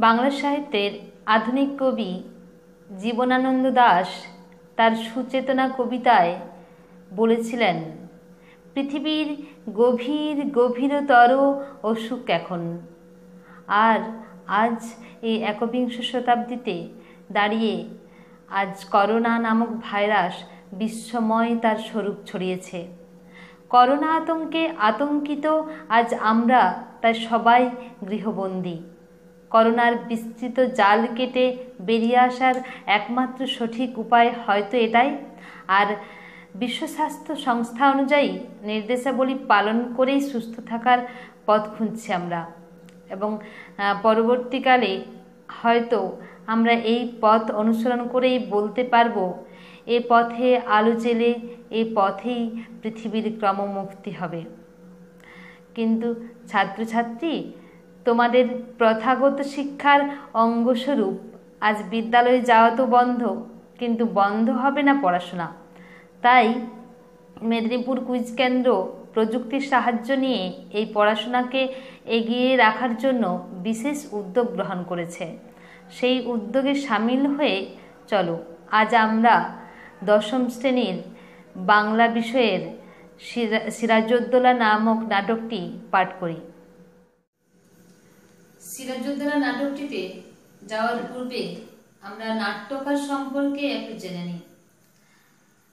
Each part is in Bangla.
বাংলা সাহিত্যের আধুনিক কবি জীবনানন্দ দাশ তার সুচেতনা কবিতায় বলেছিলেন, পৃথিবীর গভীর গভীরতর অসুখ এখন। আর আজ এই একবিংশ শতাব্দীতে দাঁড়িয়ে আজ করোনা নামক ভাইরাস বিশ্বময় তার স্বরূপ ছড়িয়েছে। করোনা আতঙ্কে আতঙ্কিত আজ আমরা তাই সবাই গৃহবন্দী। করোনার বিস্তৃত জাল কেটে বেরিয়ে আসার একমাত্র সঠিক উপায় হয়তো এটাই। আর বিশ্ব স্বাস্থ্য সংস্থা অনুযায়ী নির্দেশাবলী পালন করেই সুস্থ থাকার পথ খুঁজছি আমরা, এবং পরবর্তীকালে হয়তো আমরা এই পথ অনুসরণ করেই বলতে পারবো এ পথে আলো জেলে এই পথেই পৃথিবীর ক্রমমুক্তি হবে। কিন্তু ছাত্রছাত্রী, তোমাদের প্রথাগত শিক্ষার অঙ্গস্বরূপ আজ বিদ্যালয়ে যাওয়া তো বন্ধ, কিন্তু বন্ধ হবে না পড়াশোনা। তাই মেদিনীপুর কুইজ কেন্দ্র প্রযুক্তির সাহায্য নিয়ে এই পড়াশোনাকে এগিয়ে রাখার জন্য বিশেষ উদ্যোগ গ্রহণ করেছে। সেই উদ্যোগে সামিল হয়ে চলো আজ আমরা দশম শ্রেণীর বাংলা বিষয়ের সিরাজউদ্দৌলা নামক নাটকটি পাঠ করি। সিরাজউদ্দৌলা নাটকটিতে যাওয়ার পূর্বে আমরা নাট্যকার সম্পর্কে একটু জেনে নিই।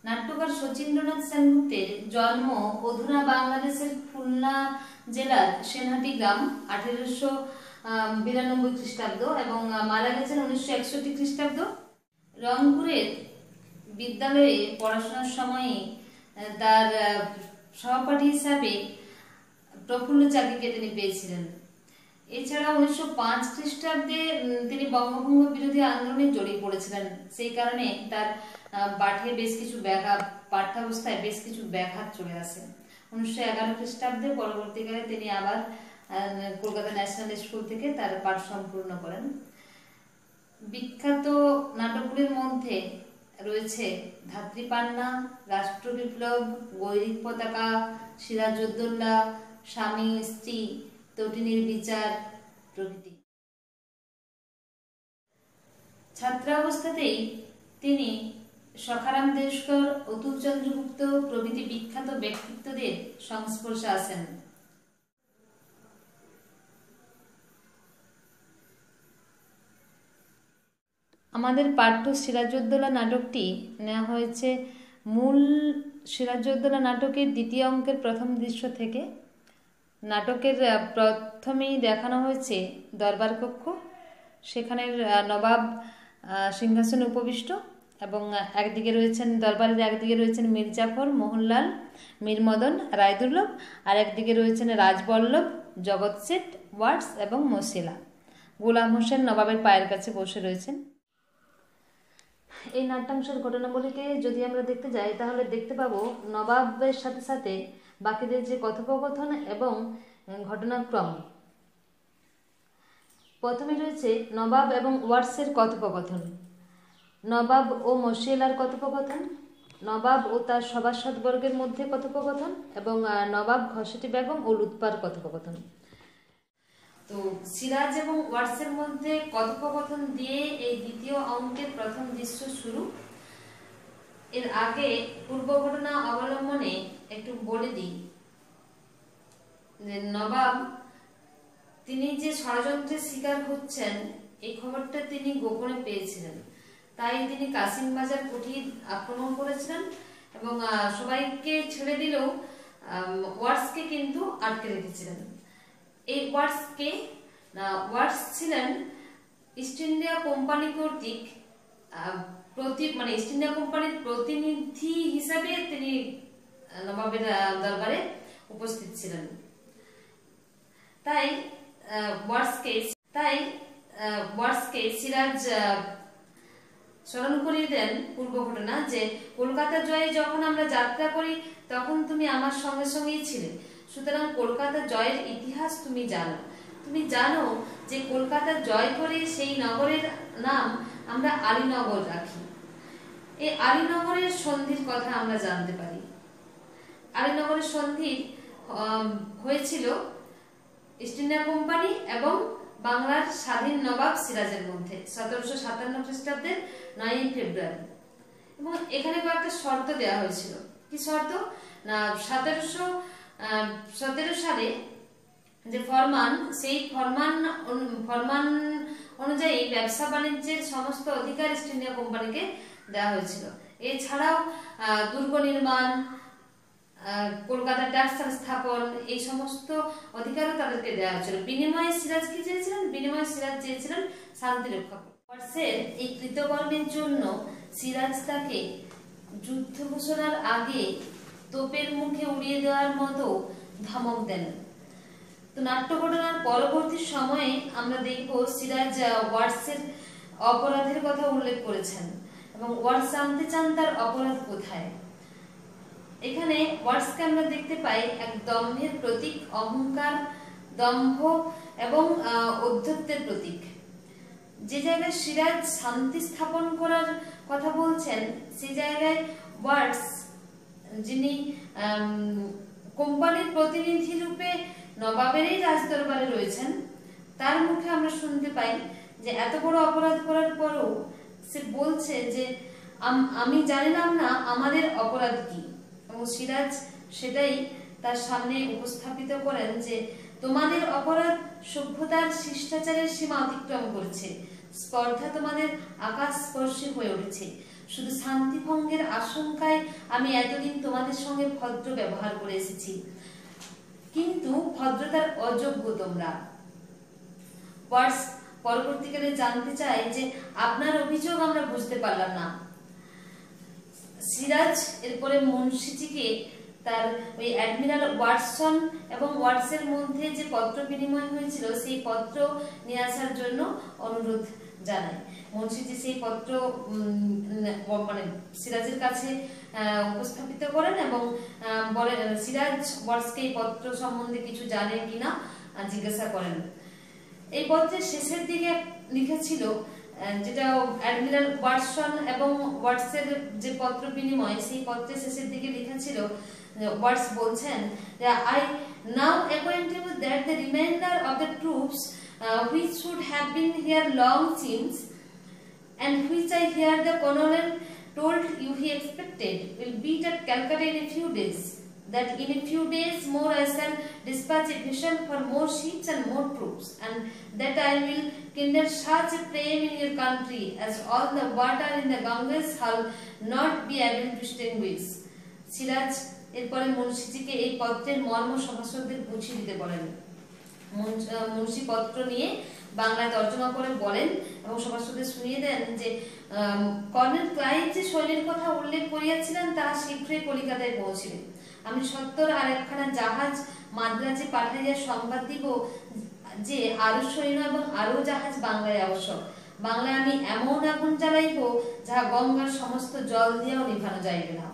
নাট্যকার শচীন্দ্রনাথ সেনগুপ্তের জন্ম অধুনা বাংলাদেশের খুলনা জেলার সেনহাটি গ্রাম 1892 খ্রিস্টাব্দ এবং মারা গেছেন 1961 খ্রিস্টাব্দ। রংপুরের বিদ্যালয়ে পড়াশোনার সময়ে তার সহপাঠী হিসাবে প্রফুল্ল চাকীকে তিনি পেয়েছিলেন। এছাড়া 1905 খ্রিস্টাব্দে তিনি বঙ্গভঙ্গ বিরোধী আন্দোলনে জড়িয়ে পড়েছিলেন। সেই কারণে তার পাঠে বেশ কিছু পাঠ্যাবস্থায় বেশ কিছু ব্যাঘাত চলে আসে। 1911 খ্রিস্টাব্দে পরবর্তীকালে তিনি আবার কলকাতা ন্যাশনাল স্কুল থেকে তার পাঠ সম্পূর্ণ করেন। বিখ্যাত নাটকগুলির মধ্যে রয়েছে ধাত্রীপান্না, রাষ্ট্র বিপ্লব, গৈরিক পতাকা, সিরাজউদ্দৌলা, স্বামী স্ত্রী, তটিনীর বিচার প্রভৃতি। ছাত্রাবস্থাতেই তিনি সখারাম দেশকর, অতুল চন্দ্রগুপ্ত প্রভৃতি বিখ্যাত ব্যক্তিত্বদের সংস্পর্শে আসেন। আমাদের পাঠ্য সিরাজউদ্দৌলা নাটকটি নেওয়া হয়েছে মূল সিরাজউদ্দৌলা নাটকের দ্বিতীয় অঙ্কের প্রথম দৃশ্য থেকে। নাটকের প্রথমেই দেখানো হয়েছে দরবার কক্ষ, সেখানের নবাব সিংহাসনে উপবিষ্ট, এবং একদিকে রয়েছেন দরবারের একদিকে রয়েছেন মীর জাফর, মোহনলাল, মীর মদন, রায়দুর্লভ, আর একদিকে রয়েছেন রাজবল্লভ, জগৎ শেঠ, ওয়াটস এবং মোসেলা। গোলাম হোসেন নবাবের পায়ের কাছে বসে রয়েছেন। এই নাট্যাংশের ঘটনাবলীকে যদি আমরা দেখতে যাই তাহলে দেখতে পাবো নবাবের সাথে সাথে বাকিদের যে কথোপকথন এবং ঘটনাক্রম। প্রথমে রয়েছে নবাব এবং ওয়াটসের কথোপকথন, নবাব ও মোসেলার কথোপকথন, নবাব ও তার সভাসদবর্গের মধ্যে কথোপকথন, এবং নবাব ঘসেটি বেগম ও লুৎপার কথোপকথন। তো সিরাজ এবং ওয়াটসের মধ্যে কথোপকথন দিয়ে এই দ্বিতীয় অঙ্কের প্রথম দৃশ্য শুরু। এর আগে পূর্ব ঘটনা অবলম্বনে একটু বলে দিই যে নবাব তিনি যে ষড়যন্ত্রের শিকার হচ্ছেন এই খবরটা তিনি গোপনে পেয়েছিলেন। তাই তিনি কাশিমবাজার কুঠির আক্রমণ করেছিলেন এবং সবাইকে ছেড়ে দিলেও ওয়াটসকে কিন্তু আটকে রেখেছিলেন। এই ওয়াটস ছিলেন ইস্ট ইন্ডিয়া কোম্পানি কর্তৃক ইস্ট ইন্ডিয়া কোম্পানির প্রতিনিধি হিসাবে তিনি নবাবের দরবারে উপস্থিত ছিলেন। তাই ওয়াটসকে সিরাজ স্মরণ করিয়ে দেন পূর্ব ঘটনা যে কলকাতা জয়ে যখন আমরা যাত্রা করি তখন তুমি আমার সঙ্গে সঙ্গেই ছিলে, সুতরাং কলকাতা জয়ের ইতিহাস তুমি জানো যে কলকাতা জয় করে সেই নগরের নাম আমরা আলীনগর রাখি। এই আলীনগরের সন্ধির কথা আমরা জানতে পারি। আলীনগরের সন্ধি হয়েছিল ইস্ট ইন্ডিয়া কোম্পানি এবং বাংলার স্বাধীন নবাব সিরাজের মধ্যে 1757 খ্রিস্টাব্দের 9 ফেব্রুয়ারি। এবং এখানে কয়েকটা শর্ত দেওয়া হয়েছিল। কি শর্ত? না 1717 সালে যে ফরমান, সেই ফরমান অনুযায়ী ব্যবসা বাণিজ্যের সমস্ত অধিকার ইস্ট ইন্ডিয়া কোম্পানিকে দেওয়া হয়েছিল। এছাড়াও দুর্গ নির্মাণ, কলকাতা ট্যাক্স স্থাপন, এই সমস্ত অধিকারও তাদেরকে দেওয়া হয়েছিল। বিনিময়ে সিরাজ কি চেয়েছিলেন? বিনিময়ে সিরাজ চেয়েছিলেন শান্তি রক্ষা। ওয়াটসের এই কৃতকর্মের জন্য সিরাজ তাকে যুদ্ধ ঘোষণার আগে তোপের মুখে উড়িয়ে দেওয়ার মতো ধমক দেন। তো নাট্য ঘটনার পরবর্তী সময়ে আমরা দেখব সিরাজ ওয়াটসের অপরাধের কথা উল্লেখ করেছেন এবং ওয়াটস জানতে চান তার অপরাধ কোথায়। এখানে ওয়াটসকে আমরা দেখতে পাই এক দম্ভের প্রতীক, অহংকার, দম্ভ এবং ঔদ্ধত্যের প্রতীক। যে জায়গায় সিরাজ শান্তি স্থাপন করার কথা বলছেন, সেই জায়গায় ওয়াটস, যিনি কোম্পানির প্রতিনিধি রূপে নবাবেরই রাজদরবারে রয়েছেন, তার মুখে আমরা শুনতে পাই যে এত বড় অপরাধ করার পরও সে বলছে যে আমি জানিলাম না আমাদের অপরাধ কি। এবং সিরাজ সেটাই তার সামনে উপস্থাপিত করেন যে তোমাদের অপরাধ সভ্যতার শিষ্টাচারের সীমা অতিক্রম করছে, স্পর্ধা তোমাদের আকাশ স্পর্শী হয়ে উঠেছে। শুধু শান্তি ভঙ্গের আশঙ্কায় আমি এতদিন তোমাদের সঙ্গে ভদ্র ব্যবহার করে এসেছি, কিন্তু ভদ্রতার অযোগ্য তোমরা। ওয়াটস পরবর্তীকালে জানতে চায় যে আপনার অভিযোগ আমরা বুঝতে পারলাম না। সিরাজ এরপরে মুন্সিজিকে তার ওই অ্যাডমিরাল ওয়াটসন এবং ওয়াটসের মধ্যে যে পত্র বিনিময় হয়েছিল সেই পত্র নিয়ে আসার জন্য অনুরোধ জানায়। মুন্সিজি সেই পত্র মানে সিরাজের কাছে উপস্থাপিত করেন এবং বলেন, সিরাজ ওয়াটসকে এই পত্র সম্বন্ধে কিছু জানে কিনা জিজ্ঞাসা করেন। এই পত্রের শেষের দিকে লিখেছিল, যেটা অ্যাডমিরাল ওয়াটসন এবং ওয়াটসের যে পত্র বিনিময়, সেই পত্রের শেষের দিকে লিখেছিল, ওয়াটস বলছেন যে I now acquainted that the remainder of the troops which should have been here long since and which I hear the colonel told you he expected will be at Calcutta in a few days. That in a few days more I shall dispatch a vessel for more ships and more troops, and that I will kindle such a flame in your country as all the water in the Ganges shall not be able to extinguish. Siraj এরপরে মুন্সিজিকে এই পত্রের মর্ম সভাসদদের বুঝিয়ে দিতে বলেন। মুন্সি পত্র নিয়ে বাংলায় তর্জমা করে বলেন এবং সভাসদদের শুনিয়ে দেন যে কর্নেল ক্লাইভ যে শৈলীর কথা উল্লেখ করিয়াছিলেন তাহা শীঘ্রই কলিকাতায় পৌঁছিবে। আমি সত্তর আর একখানা জাহাজ মাদ্রাজে পাঠাইয়া সংবাদ দিব যে আরো সৈন্য এবং আরো জাহাজ বাংলায় আবশ্যক। বাংলায় আমি এমন আগুন জ্বালাইব যাহা গঙ্গার সমস্ত জল দিয়েও নিভানো যাইবে না।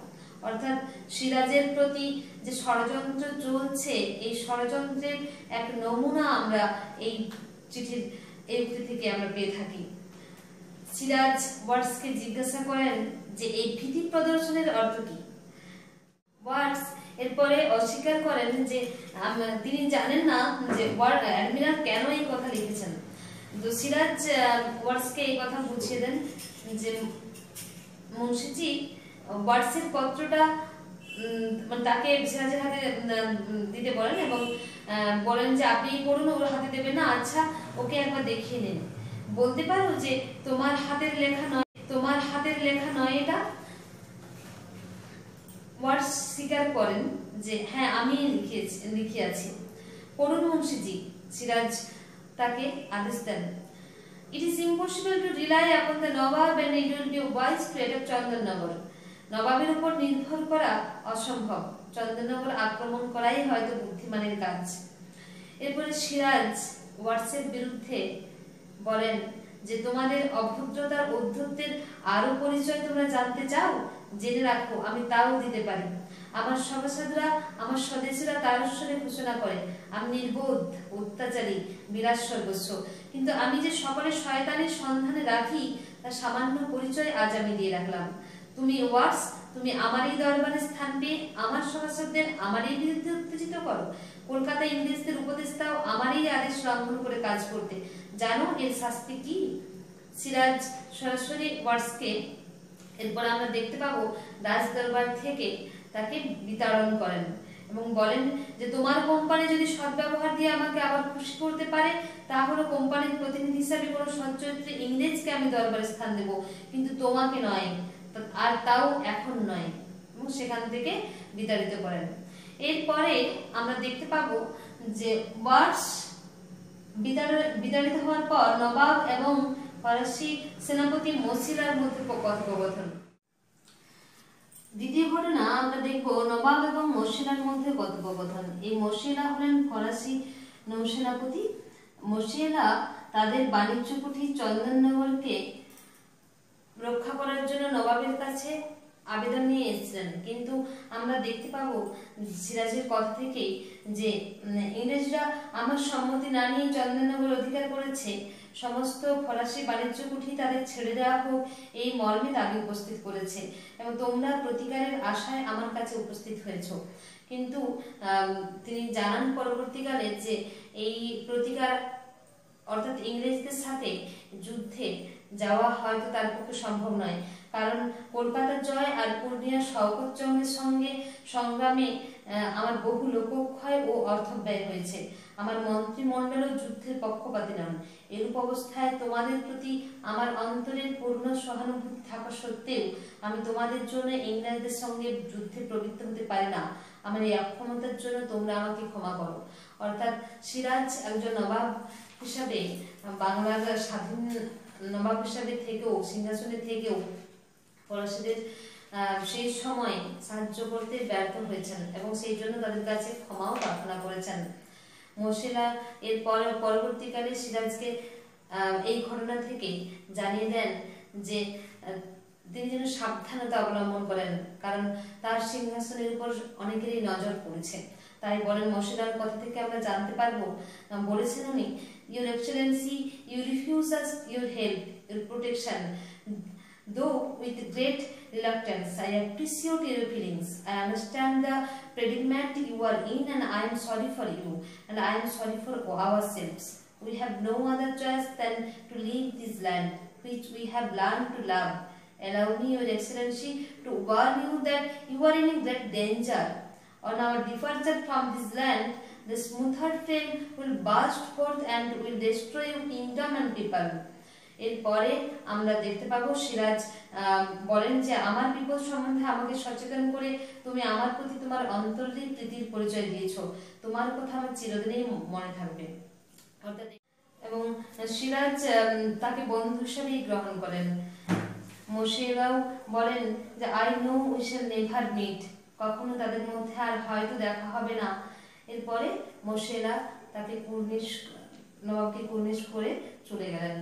অর্থাৎ সিরাজের প্রতি যে ষড়যন্ত্র চলছে, এই ষড়যন্ত্রের এক নমুনা আমরা এই চিঠির এই উক্তি থেকে আমরা পেয়ে থাকি। সিরাজ ওয়াটসকে জিজ্ঞাসা করেন যে এই ভীতি প্রদর্শনের অর্থ কি। ওয়াটস এরপরে অস্বীকার করেন যে তিনি জানেন না যে অ্যাডমিরাল কেন এই কথা লিখেছেন। তো সিরাজ ওয়াটসকে এই কথা বুঝিয়ে দেন যে মুন্সিজি ওয়াটসের পত্রটা তাকে সিরাজের হাতে দিতে বলেন এবং বলেন যে আপনি পড়ুন, ওর হাতে দেবেন না, আচ্ছা ওকে একবার দেখিয়ে নিন, বলতে পারো যে তোমার হাতের লেখা নয় এটা। ওয়াটস স্বীকার করেন যে হ্যাঁ আমি লিখিয়াছি, পড়ুন মুন্সিজি। সিরাজ তাকে আদেশ দেন, It is impossible to rely upon the Nawab and it will be wise to attack Chandannagar. নবাবের উপর নির্ভর করা অসম্ভব, চন্দননগর আক্রমণ করাই হয়তো বুদ্ধিমানের কাজ। এরপরে সিরাজ ওয়াটসের বিরুদ্ধে বলেন যে তোমাদের অভদ্রতার ঔদ্ধত্যের আরো পরিচয় তোমরা জানতে চাও, জেনে রাখো আমি তাও দিতে পারি। আমার সভাসদরা, আমার স্বদেশীরা তারস্বরে ঘোষণা করে আমি নির্বোধ, অত্যাচারী, বিরাট সর্বস্ব, কিন্তু আমি যে সকলের শয়তানের সন্ধানে রাখি তার সামান্য পরিচয় আজ আমি দিয়ে রাখলাম। তুমি ওয়াটস, তুমি আমারই দরবারে স্থান পেয়ে আমার সভাসদদের আমারই বিরুদ্ধে উত্তেজিত করো। কলকাতা ইংরেজদের উপদেশ দাও আমারই আদেশ লঙ্ঘন করে কাজ করতে। জানো এর শাস্তি কি? সিরাজ সরাসরি ওয়াটসকে এরপর আমরা দেখতে পাবো রাজ দরবার থেকে তাকে বিতাড়ন করেন এবং বলেন যে তোমার কোম্পানি যদি সদ্ব্যবহার দিয়ে আমাকে আবার খুশি করতে পারে তাহলে কোম্পানির প্রতিনিধি হিসাবে কোনো সচ্চরিত্রে ইংরেজকে আমি দরবারে স্থান দেব, কিন্তু তোমাকে নয়, আর তাও এখন নয়, এবং সেখান থেকে বিতাড়িত করেন। এরপরে আমরা দেখতে পাবো যে ওয়াটস বিতাড়িত হওয়ার পর নবাব এবং ফরাসি সেনাপতি মসিলার মধ্যে কথোপকথন। দ্বিতীয় ঘটনা আমরা দেখব নবাব এবং মসিলার মধ্যে কথোপকথন। এই মসিলা হলেন ফরাসি নৌসেনাপতি। মসিলা তাদের বাণিজ্য কুঠি চন্দননগরকে রক্ষা করার জন্য নবাবের কাছে আবেদন নিয়ে এসেছিলেন, কিন্তু আমরা দেখতে পাবো সিরাজের কথা থেকেই যে ইংরেজরা আমার সম্মতি না নিয়ে চন্দননগর অধিকার করেছে, সমস্ত ফরাসি বাণিজ্য কুঠি তাদের ছেড়ে দেওয়া হোক এই মর্মে দাবি উপস্থিত করেছে এবং তোমরা প্রতিকারের আশায় আমার কাছে উপস্থিত হয়েছ। কিন্তু তিনি জানান পরবর্তীকালে যে এই প্রতিকার অর্থাৎ ইংরেজদের সাথে যুদ্ধে যাওয়া হয়তো তার পক্ষে সম্ভব নয়, কারণ কলকাতার জয় আর পূর্ণিয়ার শওকত জংয়ের সঙ্গে সংগ্রামে আমার বহু লোকক্ষয় ও অর্থ ব্যয় হয়েছে। আমার মন্ত্রিমণ্ডলও যুদ্ধের পক্ষপাতী নন। এরূপ অবস্থায় তোমাদের প্রতি আমার অন্তরের পূর্ণ সহানুভূতি থাকা সত্ত্বেও আমি তোমাদের জন্য ইংরেজদের সঙ্গে যুদ্ধে প্রবৃত্ত হতে পারি না। আমার এই অক্ষমতার জন্য তোমরা আমাকে ক্ষমা করো। অর্থাৎ সিরাজ একজন নবাব হিসাবে, বাংলার স্বাধীন নবাব হিসাবে থেকেও, সিংহাসনে থেকেও ফরাসিদের সেই সময় সাহায্য করতে ব্যর্থ হয়েছেন এবং সেই জন্য তাদের কাছে ক্ষমাও প্রার্থনা করেছেন। মসিলা এর পরবর্তীকালে সিরাজকে এই ঘটনা থেকে জানিয়ে দেন যে তিনি যেন সাবধানতা অবলম্বন করেন, কারণ তার সিংহাসনের উপর অনেকেরই নজর পড়েছে। তাই বলেন, মসিলার কথা থেকে আমরা জানতে পারবো, বলেছেন উনি, Your Excellency, you refuse us your help, your protection. Though with great reluctance, I appreciate your feelings. I understand the predicament you are in and I am sorry for you and I am sorry for ourselves. We have no other choice than to leave this land, which we have learned to love. Allow me, Your Excellency, to warn you that you are in great danger. On our departure from this land, the smoother flame will burst forth and will destroy your kingdom and people. এরপরে আমরা দেখতে পাবো সিরাজ বলেন যে আমার বিপদ সম্বন্ধে আমাকে সচেতন করে তুমি আমার প্রতি তোমার অন্তরের প্রীতির পরিচয় দিয়েছো, তোমার কথা আমার চিরদিনই মনে থাকবে। এবং সিরাজ তাকে বন্ধু হিসেবেই গ্রহণ করেন। মসিলাও বলেন যে I know we shall never meet, কখনো তাদের মধ্যে আর হয়তো দেখা হবে না। এরপরে মসিলা তাকে নবাবকে কুর্নিশ করে চলে গেলেন।